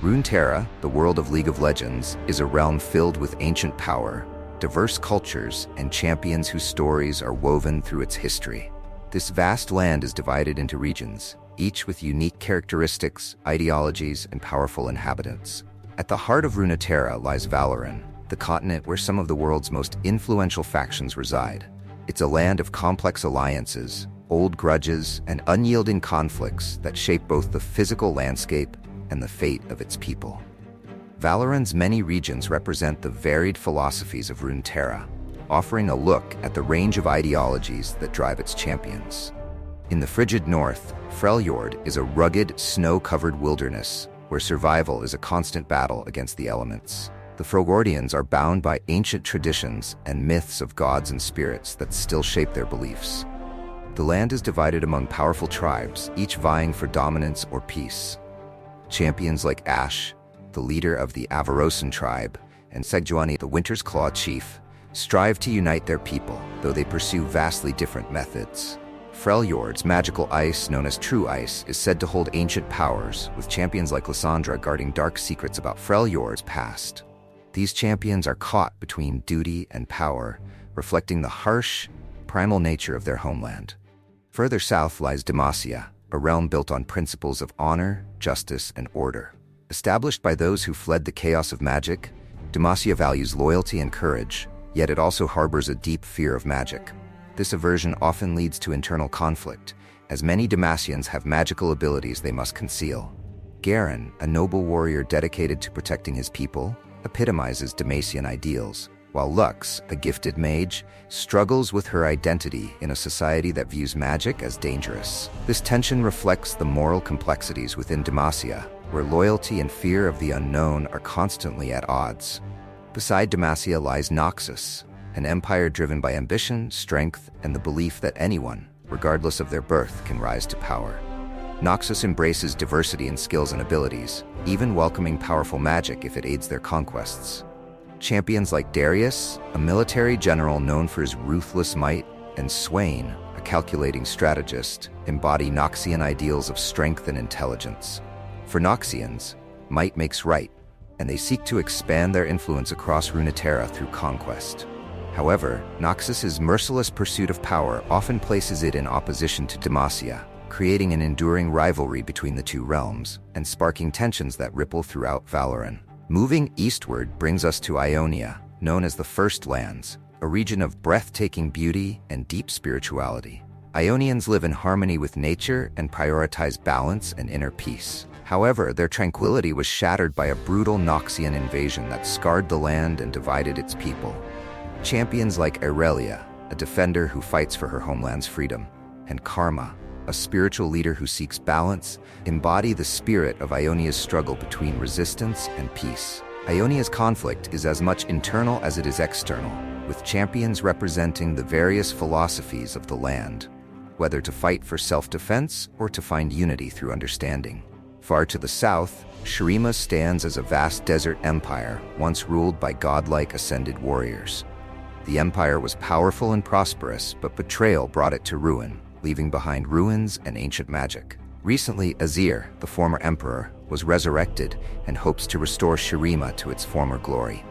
Runeterra, the world of League of Legends, is a realm filled with ancient power, diverse cultures, and champions whose stories are woven through its history. This vast land is divided into regions, each with unique characteristics, ideologies, and powerful inhabitants. At the heart of Runeterra lies Valoran, the continent where some of the world's most influential factions reside. It's a land of complex alliances, old grudges, and unyielding conflicts that shape both the physical landscape and the fate of its people. Valoran's many regions represent the varied philosophies of Runeterra, offering a look at the range of ideologies that drive its champions. In the frigid north, Freljord is a rugged, snow-covered wilderness where survival is a constant battle against the elements. The Freljordians are bound by ancient traditions and myths of gods and spirits that still shape their beliefs. The land is divided among powerful tribes, each vying for dominance or peace. Champions like Ashe, the leader of the Avarosan tribe, and Sejuani, the Winter's Claw chief, strive to unite their people, though they pursue vastly different methods. Freljord's magical ice, known as True Ice, is said to hold ancient powers, with champions like Lysandra guarding dark secrets about Freljord's past. These champions are caught between duty and power, reflecting the harsh, primal nature of their homeland. Further south lies Demacia, a realm built on principles of honor, justice, and order. Established by those who fled the chaos of magic, Demacia values loyalty and courage, yet it also harbors a deep fear of magic. This aversion often leads to internal conflict, as many Demacians have magical abilities they must conceal. Garen, a noble warrior dedicated to protecting his people, epitomizes Demacian ideals, while Lux, a gifted mage, struggles with her identity in a society that views magic as dangerous. This tension reflects the moral complexities within Demacia, where loyalty and fear of the unknown are constantly at odds. Beside Demacia lies Noxus, an empire driven by ambition, strength, and the belief that anyone, regardless of their birth, can rise to power. Noxus embraces diversity in skills and abilities, even welcoming powerful magic if it aids their conquests. Champions like Darius, a military general known for his ruthless might, and Swain, a calculating strategist, embody Noxian ideals of strength and intelligence. For Noxians, might makes right, and they seek to expand their influence across Runeterra through conquest. However, Noxus's merciless pursuit of power often places it in opposition to Demacia, creating an enduring rivalry between the two realms and sparking tensions that ripple throughout Valoran. Moving eastward brings us to Ionia, known as the First Lands, a region of breathtaking beauty and deep spirituality. Ionians live in harmony with nature and prioritize balance and inner peace. However, their tranquility was shattered by a brutal Noxian invasion that scarred the land and divided its people. Champions like Eali, a defender who fights for her homeland's freedom, and Karma, a spiritual leader who seeks balance, embody the spirit of Ionia's struggle between resistance and peace. Ionia's conflict is as much internal as it is external, with champions representing the various philosophies of the land, whether to fight for self-defense or to find unity through understanding. Far to the south, Shurima stands as a vast desert empire, once ruled by godlike ascended warriors. The empire was powerful and prosperous, but betrayal brought it to ruin, leaving behind ruins and ancient magic. Recently, Azir, the former emperor, was resurrected and hopes to restore Shurima to its former glory.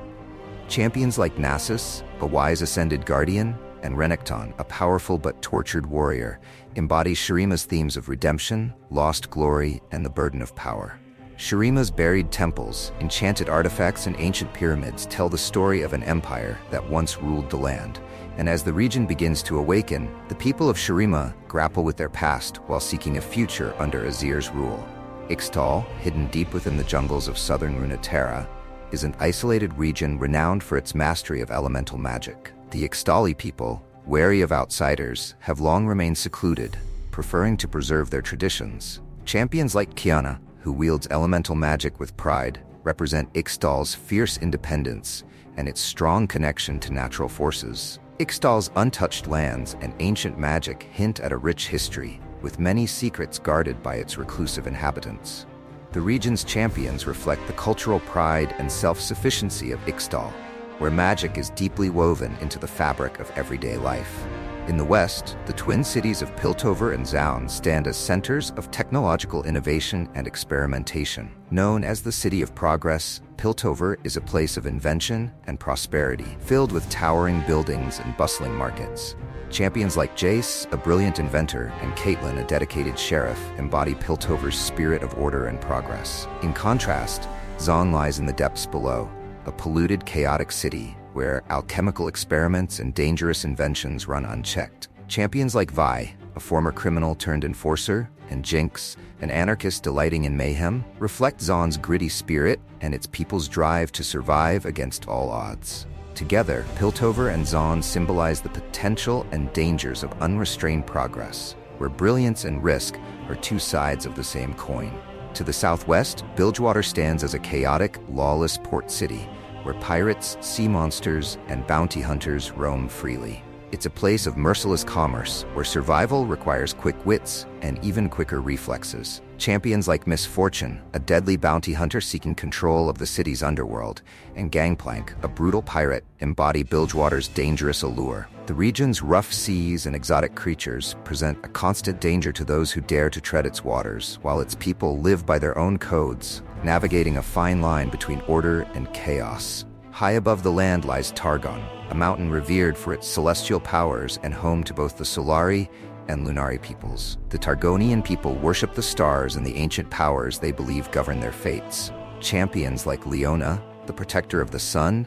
Champions like Nasus, a wise ascended guardian, and Renekton, a powerful but tortured warrior, embody Shurima's themes of redemption, lost glory, and the burden of power. Shurima's buried temples, enchanted artifacts, and ancient pyramids tell the story of an empire that once ruled the land. And as the region begins to awaken, the people of Shurima grapple with their past while seeking a future under Azir's rule. Ixtal, hidden deep within the jungles of southern Runeterra, is an isolated region renowned for its mastery of elemental magic. The Ixtali people, wary of outsiders, have long remained secluded, preferring to preserve their traditions. Champions like Kiana, who wields elemental magic with pride, represent Ixtal's fierce independence and its strong connection to natural forces. Ixtal's untouched lands and ancient magic hint at a rich history, with many secrets guarded by its reclusive inhabitants. The region's champions reflect the cultural pride and self-sufficiency of Ixtal, where magic is deeply woven into the fabric of everyday life. In the west, the twin cities of Piltover and Zaun stand as centers of technological innovation and experimentation. Known as the City of Progress, Piltover is a place of invention and prosperity, filled with towering buildings and bustling markets. Champions like Jace, a brilliant inventor, and Caitlin, a dedicated sheriff, embody Piltover's spirit of order and progress. In contrast, Zaun lies in the depths below, a polluted, chaotic city where alchemical experiments and dangerous inventions run unchecked. Champions like Vi, a former criminal turned enforcer, and Jinx, an anarchist delighting in mayhem, reflect Zaun's gritty spirit and its people's drive to survive against all odds. Together, Piltover and Zaun symbolize the potential and dangers of unrestrained progress, where brilliance and risk are two sides of the same coin. To the southwest, Bilgewater stands as a chaotic, lawless port city, where pirates, sea monsters, and bounty hunters roam freely. It's a place of merciless commerce, where survival requires quick wits and even quicker reflexes. Champions like Misfortune, a deadly bounty hunter seeking control of the city's underworld, and Gangplank, a brutal pirate, embody Bilgewater's dangerous allure. The region's rough seas and exotic creatures present a constant danger to those who dare to tread its waters, while its people live by their own codes, navigating a fine line between order and chaos. High above the land lies Targon, a mountain revered for its celestial powers and home to both the Solari and Lunari peoples. The Targonian people worship the stars and the ancient powers they believe govern their fates. Champions like Leona, the protector of the sun,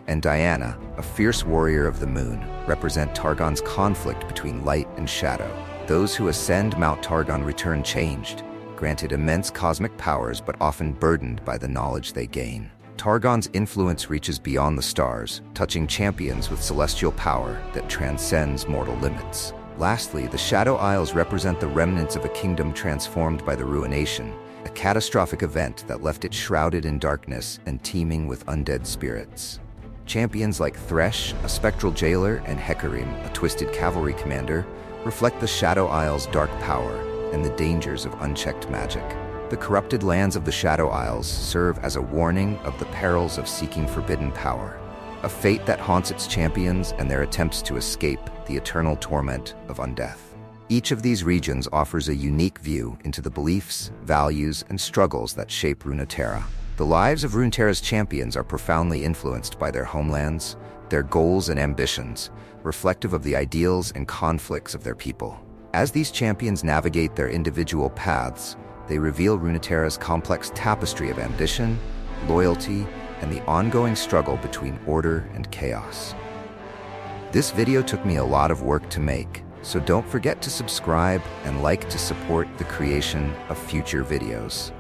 and Diana, a fierce warrior of the moon, represent Targon's conflict between light and shadow. Those who ascend Mount Targon return changed, granted immense cosmic powers but often burdened by the knowledge they gain. Targon's influence reaches beyond the stars, touching champions with celestial power that transcends mortal limits. Lastly, the Shadow Isles represent the remnants of a kingdom transformed by the Ruination, a catastrophic event that left it shrouded in darkness and teeming with undead spirits. Champions like Thresh, a spectral jailer, and Hecarim, a twisted cavalry commander, reflect the Shadow Isles' dark power and the dangers of unchecked magic. The corrupted lands of the Shadow Isles serve as a warning of the perils of seeking forbidden power, a fate that haunts its champions and their attempts to escape the eternal torment of undeath. Each of these regions offers a unique view into the beliefs, values, and struggles that shape Runeterra. The lives of Runeterra's champions are profoundly influenced by their homelands, their goals and ambitions, reflective of the ideals and conflicts of their people. As these champions navigate their individual paths, they reveal Runeterra's complex tapestry of ambition, loyalty, and the ongoing struggle between order and chaos. This video took me a lot of work to make, so don't forget to subscribe and like to support the creation of future videos.